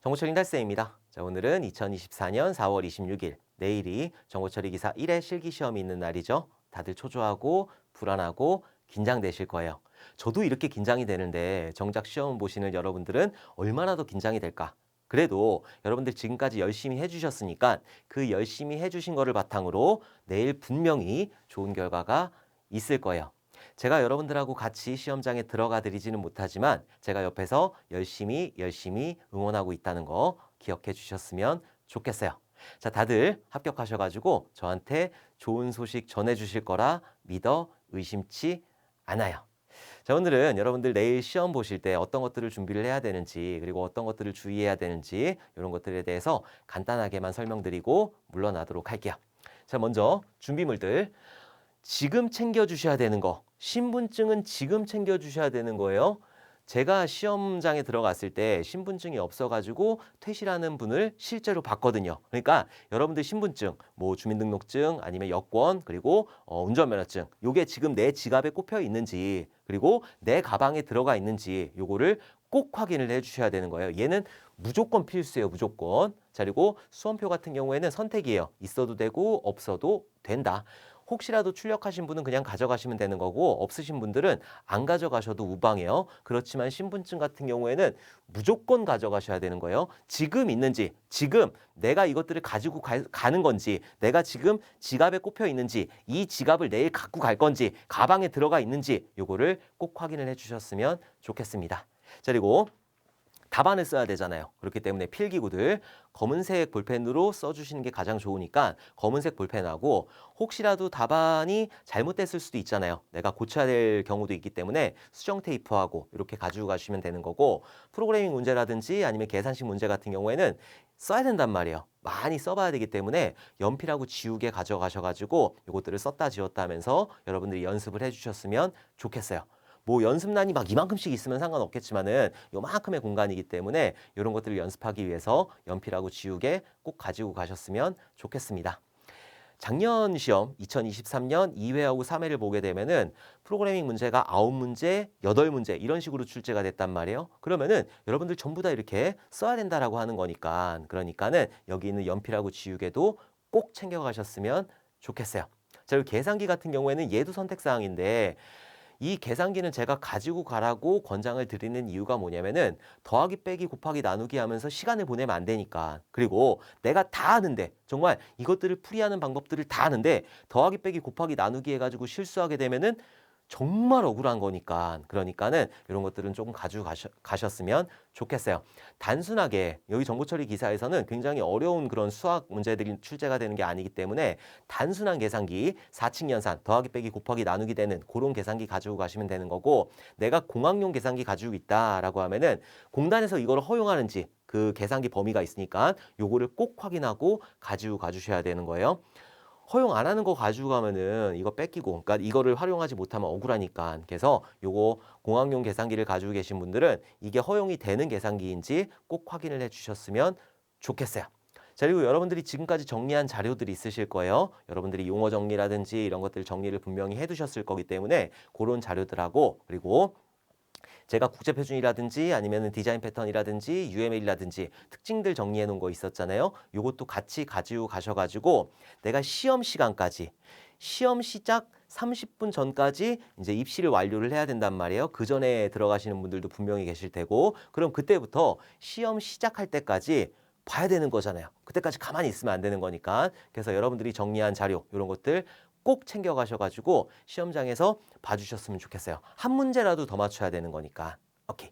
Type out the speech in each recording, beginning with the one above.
정보처리 달쌤입니다. 자, 오늘은 2024년 4월 26일, 내일이 정보처리 기사 1회 실기시험이 있는 날이죠. 다들 초조하고 불안하고 긴장되실 거예요. 저도 이렇게 긴장이 되는데 정작 시험 보시는 여러분들은 얼마나 더 긴장이 될까? 그래도 여러분들 지금까지 열심히 해주셨으니까 그 열심히 해주신 거를 바탕으로 내일 분명히 좋은 결과가 있을 거예요. 제가 여러분들하고 같이 시험장에 들어가 드리지는 못하지만 제가 옆에서 열심히 응원하고 있다는 거 기억해 주셨으면 좋겠어요. 자, 다들 합격하셔가지고 저한테 좋은 소식 전해 주실 거라 믿어 의심치 않아요. 자, 오늘은 여러분들 내일 시험 보실 때 어떤 것들을 준비를 해야 되는지, 그리고 어떤 것들을 주의해야 되는지 이런 것들에 대해서 간단하게만 설명드리고 물러나도록 할게요. 자, 먼저 준비물들. 지금 챙겨주셔야 되는 거, 신분증은 지금 챙겨주셔야 되는 거예요. 제가 시험장에 들어갔을 때 신분증이 없어가지고 퇴실하는 분을 실제로 봤거든요. 그러니까 여러분들 신분증, 뭐 주민등록증 아니면 여권 그리고 운전면허증, 요게 지금 내 지갑에 꼽혀 있는지 그리고 내 가방에 들어가 있는지 요거를 꼭 확인을 해주셔야 되는 거예요. 얘는 무조건 필수예요, 무조건. 자, 그리고 수험표 같은 경우에는 선택이에요. 있어도 되고 없어도 된다. 혹시라도 출력하신 분은 그냥 가져가시면 되는 거고 없으신 분들은 안 가져가셔도 무방해요. 그렇지만 신분증 같은 경우에는 무조건 가져가셔야 되는 거예요. 지금 있는지, 지금 내가 이것들을 가지고 가는 건지, 내가 지금 지갑에 꼽혀 있는지, 이 지갑을 내일 갖고 갈 건지, 가방에 들어가 있는지 요거를 꼭 확인을 해주셨으면 좋겠습니다. 자, 그리고 답안을 써야 되잖아요. 그렇기 때문에 필기구들 검은색 볼펜으로 써주시는 게 가장 좋으니까 검은색 볼펜하고 혹시라도 답안이 잘못됐을 수도 있잖아요. 내가 고쳐야 될 경우도 있기 때문에 수정 테이프하고 이렇게 가지고 가시면 되는 거고 프로그래밍 문제라든지 아니면 계산식 문제 같은 경우에는 써야 된단 말이에요. 많이 써봐야 되기 때문에 연필하고 지우개 가져가셔가지고 이것들을 썼다 지웠다 하면서 여러분들이 연습을 해주셨으면 좋겠어요. 뭐 연습란이 막 이만큼씩 있으면 상관없겠지만은 요만큼의 공간이기 때문에 이런 것들을 연습하기 위해서 연필하고 지우개 꼭 가지고 가셨으면 좋겠습니다. 작년 시험 2023년 2회하고 3회를 보게 되면은 프로그래밍 문제가 9문제, 8문제 이런 식으로 출제가 됐단 말이에요. 그러면은 여러분들 전부 다 이렇게 써야 된다라고 하는 거니까 그러니까는 여기 있는 연필하고 지우개도 꼭 챙겨 가셨으면 좋겠어요. 자, 그리고 계산기 같은 경우에는 얘도 선택사항인데 이 계산기는 제가 가지고 가라고 권장을 드리는 이유가 뭐냐면은 더하기 빼기 곱하기 나누기 하면서 시간을 보내면 안 되니까. 그리고 내가 다 아는데 정말 이것들을 풀이하는 방법들을 다 아는데 더하기 빼기 곱하기 나누기 해가지고 실수하게 되면은 정말 억울한 거니까. 그러니까는 이런 것들은 조금 가지고 가셨으면 좋겠어요. 단순하게 여기 정보처리 기사에서는 굉장히 어려운 그런 수학 문제들이 출제가 되는 게 아니기 때문에 단순한 계산기 4층 연산 더하기 빼기 곱하기 나누기 되는 그런 계산기 가지고 가시면 되는 거고 내가 공학용 계산기 가지고 있다라고 하면은 공단에서 이걸 허용하는지 그 계산기 범위가 있으니까 요거를 꼭 확인하고 가지고 가주셔야 되는 거예요. 허용 안 하는 거 가지고 가면은 이거 뺏기고, 그러니까 이거를 활용하지 못하면 억울하니까. 그래서 요거 공학용 계산기를 가지고 계신 분들은 이게 허용이 되는 계산기인지 꼭 확인을 해 주셨으면 좋겠어요. 자, 그리고 여러분들이 지금까지 정리한 자료들이 있으실 거예요. 여러분들이 용어 정리라든지 이런 것들 정리를 분명히 해 두셨을 거기 때문에 그런 자료들하고 그리고 제가 국제 표준이라든지 아니면 디자인 패턴이라든지 UML이라든지 특징들 정리해 놓은 거 있었잖아요. 요것도 같이 가지고 가셔가지고 내가 시험 시간까지 시험 시작 30분 전까지 이제 입시를 완료를 해야 된단 말이에요. 그 전에 들어가시는 분들도 분명히 계실 테고 그럼 그때부터 시험 시작할 때까지 봐야 되는 거잖아요. 그때까지 가만히 있으면 안 되는 거니까. 그래서 여러분들이 정리한 자료 이런 것들 꼭 챙겨가셔가지고 시험장에서 봐주셨으면 좋겠어요. 한 문제라도 더 맞춰야 되는 거니까. 오케이.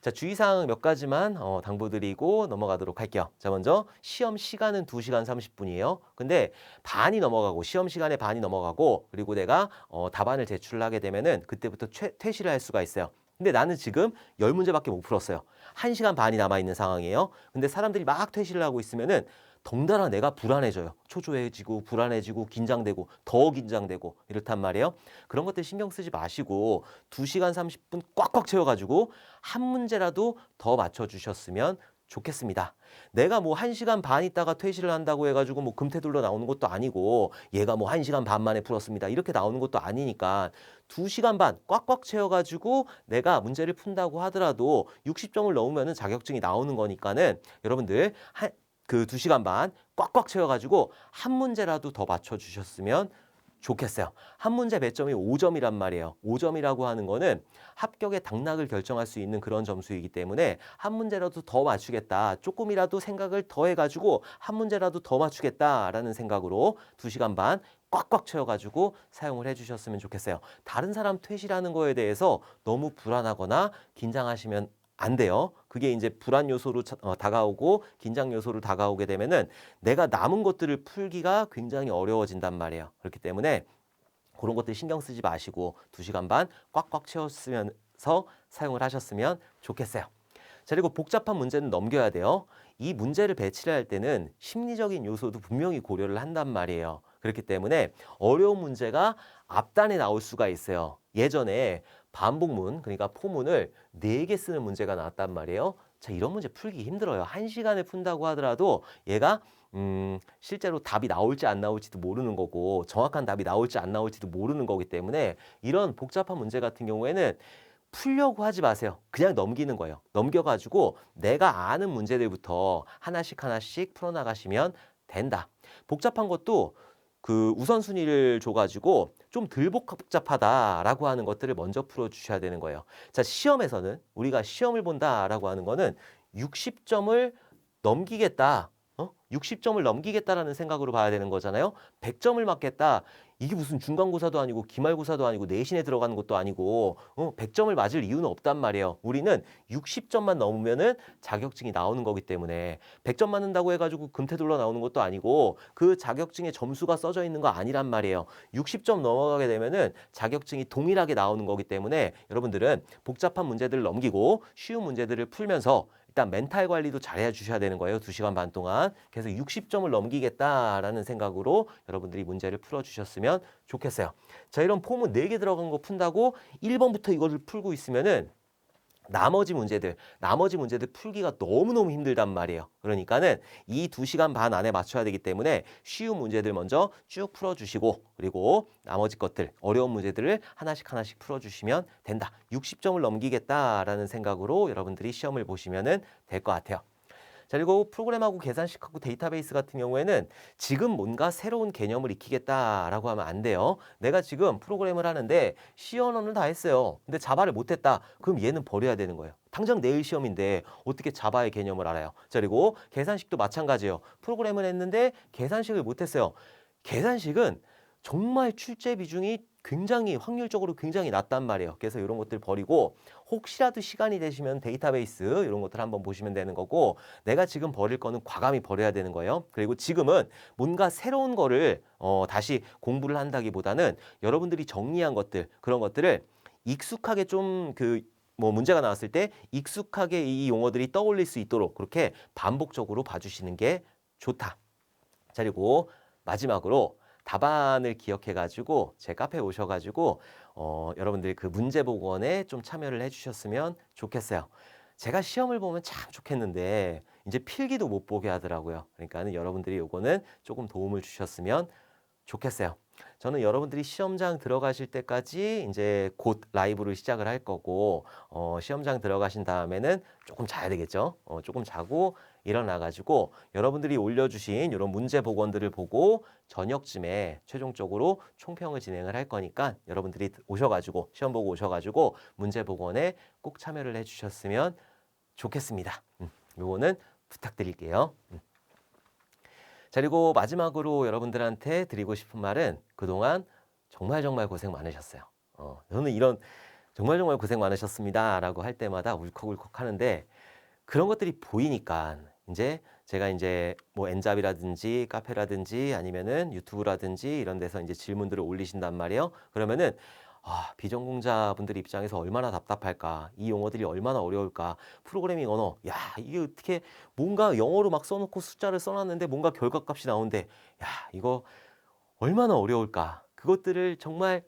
자, 주의사항 몇 가지만 당부드리고 넘어가도록 할게요. 자, 먼저 시험 시간은 2시간 30분이에요. 근데 반이 넘어가고 시험 시간에 반이 넘어가고 그리고 내가 답안을 제출하게 되면은 그때부터 퇴실을 할 수가 있어요. 근데 나는 지금 10문제밖에 못 풀었어요. 1시간 반이 남아있는 상황이에요. 근데 사람들이 막 퇴실을 하고 있으면은 덩달아 내가 불안해져요. 초조해지고 불안해지고 긴장되고 더 긴장되고 이렇단 말이에요. 그런 것들 신경 쓰지 마시고 2시간 30분 꽉꽉 채워가지고 한 문제라도 더 맞춰주셨으면 좋겠습니다. 내가 뭐 1시간 반 있다가 퇴실을 한다고 해가지고 뭐 금태둘러 나오는 것도 아니고 얘가 뭐 1시간 반 만에 풀었습니다. 이렇게 나오는 것도 아니니까 2시간 반 꽉꽉 채워가지고 내가 문제를 푼다고 하더라도 60점을 넘으면은 자격증이 나오는 거니까는 여러분들 그 2시간 반 꽉꽉 채워가지고 한 문제라도 더 맞춰주셨으면 좋겠어요. 한 문제 배점이 5점이란 말이에요. 5점이라고 하는 거는 합격의 당락을 결정할 수 있는 그런 점수이기 때문에 한 문제라도 더 맞추겠다. 조금이라도 생각을 더 해가지고 한 문제라도 더 맞추겠다라는 생각으로 2시간 반 꽉꽉 채워가지고 사용을 해주셨으면 좋겠어요. 다른 사람 퇴실하는 거에 대해서 너무 불안하거나 긴장하시면 안 돼요. 그게 이제 불안 요소로 다가오고 긴장 요소로 다가오게 되면은 내가 남은 것들을 풀기가 굉장히 어려워진단 말이에요. 그렇기 때문에 그런 것들 신경 쓰지 마시고 2시간 반 꽉꽉 채웠으면서 사용을 하셨으면 좋겠어요. 자, 그리고 복잡한 문제는 넘겨야 돼요. 이 문제를 배치를 할 때는 심리적인 요소도 분명히 고려를 한단 말이에요. 그렇기 때문에 어려운 문제가 앞단에 나올 수가 있어요. 예전에 반복문, 그러니까 포문을 4개 쓰는 문제가 나왔단 말이에요. 자, 이런 문제 풀기 힘들어요. 1시간에 푼다고 하더라도 얘가 실제로 답이 나올지 안 나올지도 모르는 거고 정확한 답이 나올지 안 나올지도 모르는 거기 때문에 이런 복잡한 문제 같은 경우에는 풀려고 하지 마세요. 그냥 넘기는 거예요. 넘겨가지고 내가 아는 문제들부터 하나씩 하나씩 풀어나가시면 된다. 복잡한 것도 그 우선순위를 줘가지고 좀 덜 복잡하다라고 하는 것들을 먼저 풀어주셔야 되는 거예요. 자, 시험에서는 우리가 시험을 본다라고 하는 거는 60점을 넘기겠다. 60점을 넘기겠다라는 생각으로 봐야 되는 거잖아요. 100점을 맞겠다. 이게 무슨 중간고사도 아니고 기말고사도 아니고 내신에 들어가는 것도 아니고 100점을 맞을 이유는 없단 말이에요. 우리는 60점만 넘으면은 자격증이 나오는 거기 때문에 100점 맞는다고 해가지고 금태둘러 나오는 것도 아니고 그 자격증에 점수가 써져 있는 거 아니란 말이에요. 60점 넘어가게 되면은 자격증이 동일하게 나오는 거기 때문에 여러분들은 복잡한 문제들을 넘기고 쉬운 문제들을 풀면서 일단 멘탈 관리도 잘 해주셔야 되는 거예요. 2시간 반 동안. 그래서 60점을 넘기겠다라는 생각으로 여러분들이 문제를 풀어주셨으면 좋겠어요. 자, 이런 포문 4개 들어간 거 푼다고 1번부터 이거를 풀고 있으면은 나머지 문제들 풀기가 너무너무 힘들단 말이에요. 그러니까는 이 2시간 반 안에 맞춰야 되기 때문에 쉬운 문제들 먼저 쭉 풀어주시고 그리고 나머지 것들 어려운 문제들을 하나씩 하나씩 풀어주시면 된다. 60점을 넘기겠다라는 생각으로 여러분들이 시험을 보시면 될 것 같아요. 자, 그리고 프로그램하고 계산식하고 데이터베이스 같은 경우에는 지금 뭔가 새로운 개념을 익히겠다라고 하면 안 돼요. 내가 지금 프로그램을 하는데 C 언어는 다 했어요. 근데 자바를 못했다. 그럼 얘는 버려야 되는 거예요. 당장 내일 시험인데 어떻게 자바의 개념을 알아요? 자, 그리고 계산식도 마찬가지예요. 프로그램을 했는데 계산식을 못했어요. 계산식은 정말 출제 비중이 굉장히 확률적으로 굉장히 낮단 말이에요. 그래서 이런 것들 버리고 혹시라도 시간이 되시면 데이터베이스 이런 것들 한번 보시면 되는 거고 내가 지금 버릴 거는 과감히 버려야 되는 거예요. 그리고 지금은 뭔가 새로운 거를 다시 공부를 한다기보다는 여러분들이 정리한 것들 그런 것들을 익숙하게 좀 뭐 문제가 나왔을 때 익숙하게 이 용어들이 떠올릴 수 있도록 그렇게 반복적으로 봐주시는 게 좋다. 자, 그리고 마지막으로 답안을 기억해가지고 제 카페에 오셔가지고 여러분들 그 문제복원에 좀 참여를 해주셨으면 좋겠어요. 제가 시험을 보면 참 좋겠는데 이제 필기도 못 보게 하더라고요. 그러니까는 여러분들이 요거는 조금 도움을 주셨으면 좋겠어요. 저는 여러분들이 시험장 들어가실 때까지 이제 곧 라이브를 시작을 할 거고 시험장 들어가신 다음에는 조금 자야 되겠죠. 조금 자고 일어나가지고 여러분들이 올려주신 이런 문제 복원들을 보고 저녁쯤에 최종적으로 총평을 진행을 할 거니까 여러분들이 오셔가지고 시험 보고 오셔가지고 문제 복원에 꼭 참여를 해주셨으면 좋겠습니다. 요거는 부탁드릴게요. 자, 그리고 마지막으로 여러분들한테 드리고 싶은 말은 그동안 정말 고생 많으셨어요. 저는 이런 정말 고생 많으셨습니다 라고 할 때마다 울컥울컥 하는데 그런 것들이 보이니까 이제 제가 이제 뭐 엔잡이라든지 카페라든지 아니면은 유튜브라든지 이런 데서 이제 질문들을 올리신단 말이에요. 그러면은 비전공자분들 입장에서 얼마나 답답할까? 이 용어들이 얼마나 어려울까? 프로그래밍 언어, 야, 이게 어떻게 뭔가 영어로 막 써놓고 숫자를 써놨는데 뭔가 결과값이 나오는데, 야, 이거 얼마나 어려울까? 그것들을 정말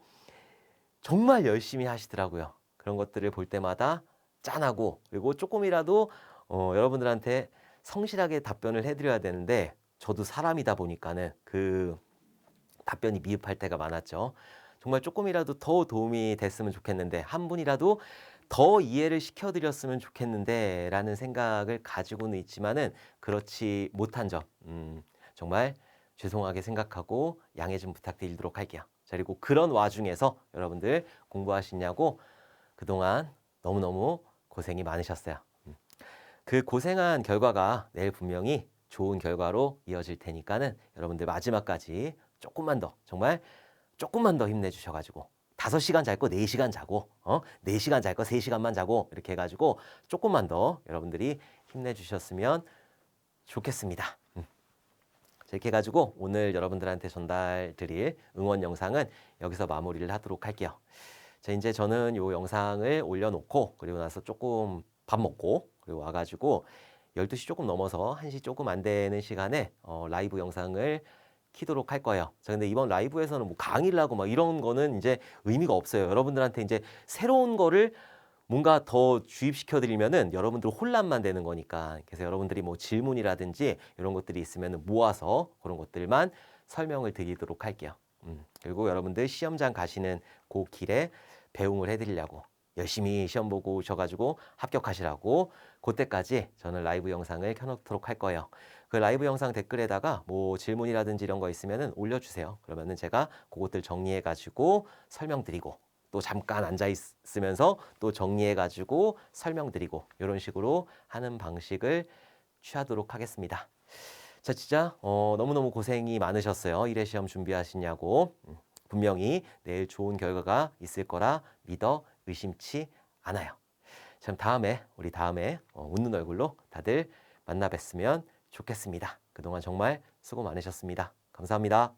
열심히 하시더라고요. 그런 것들을 볼 때마다 짠하고 그리고 조금이라도 여러분들한테 성실하게 답변을 해드려야 되는데 저도 사람이다 보니까는 그 답변이 미흡할 때가 많았죠. 정말 조금이라도 더 도움이 됐으면 좋겠는데 한 분이라도 더 이해를 시켜드렸으면 좋겠는데 라는 생각을 가지고는 있지만은 그렇지 못한 점 정말 죄송하게 생각하고 양해 좀 부탁드리도록 할게요. 자, 그리고 그런 와중에서 여러분들 공부하시냐고 그동안 너무너무 고생이 많으셨어요. 그 고생한 결과가 내일 분명히 좋은 결과로 이어질 테니까는 여러분들 마지막까지 조금만 더 정말 조금만 더 힘내주셔가지고 5시간 잘 거 4시간 자고 4시간 잘 거 3시간만 자고 이렇게 해가지고 조금만 더 여러분들이 힘내주셨으면 좋겠습니다. 자, 이렇게 해가지고 오늘 여러분들한테 전달 드릴 응원 영상은 여기서 마무리를 하도록 할게요. 자, 이제 저는 이 영상을 올려놓고 그리고 나서 조금 밥 먹고 그리고 와가지고 12시 조금 넘어서 1시 조금 안 되는 시간에 라이브 영상을 키도록 할 거예요. 자, 근데 이번 라이브에서는 뭐 강의를 하고 막 이런 거는 이제 의미가 없어요. 여러분들한테 이제 새로운 거를 뭔가 더 주입시켜 드리면은 여러분들 혼란만 되는 거니까. 그래서 여러분들이 뭐 질문이라든지 이런 것들이 있으면 모아서 그런 것들만 설명을 드리도록 할게요. 그리고 여러분들 시험장 가시는 그 길에 배웅을 해드리려고 열심히 시험 보고 오셔가지고 합격하시라고 그때까지 저는 라이브 영상을 켜놓도록 할 거예요. 그 라이브 영상 댓글에다가 뭐 질문이라든지 이런 거 있으면은 올려주세요. 그러면은 제가 그것들 정리해가지고 설명드리고 또 잠깐 앉아 있으면서 또 정리해가지고 설명드리고 이런 식으로 하는 방식을 취하도록 하겠습니다. 자, 진짜 너무너무 고생이 많으셨어요. 1회 시험 준비하시냐고. 분명히 내일 좋은 결과가 있을 거라 믿어 의심치 않아요. 참 우리 다음에 웃는 얼굴로 다들 만나 뵀으면 좋겠습니다. 그동안 정말 수고 많으셨습니다. 감사합니다.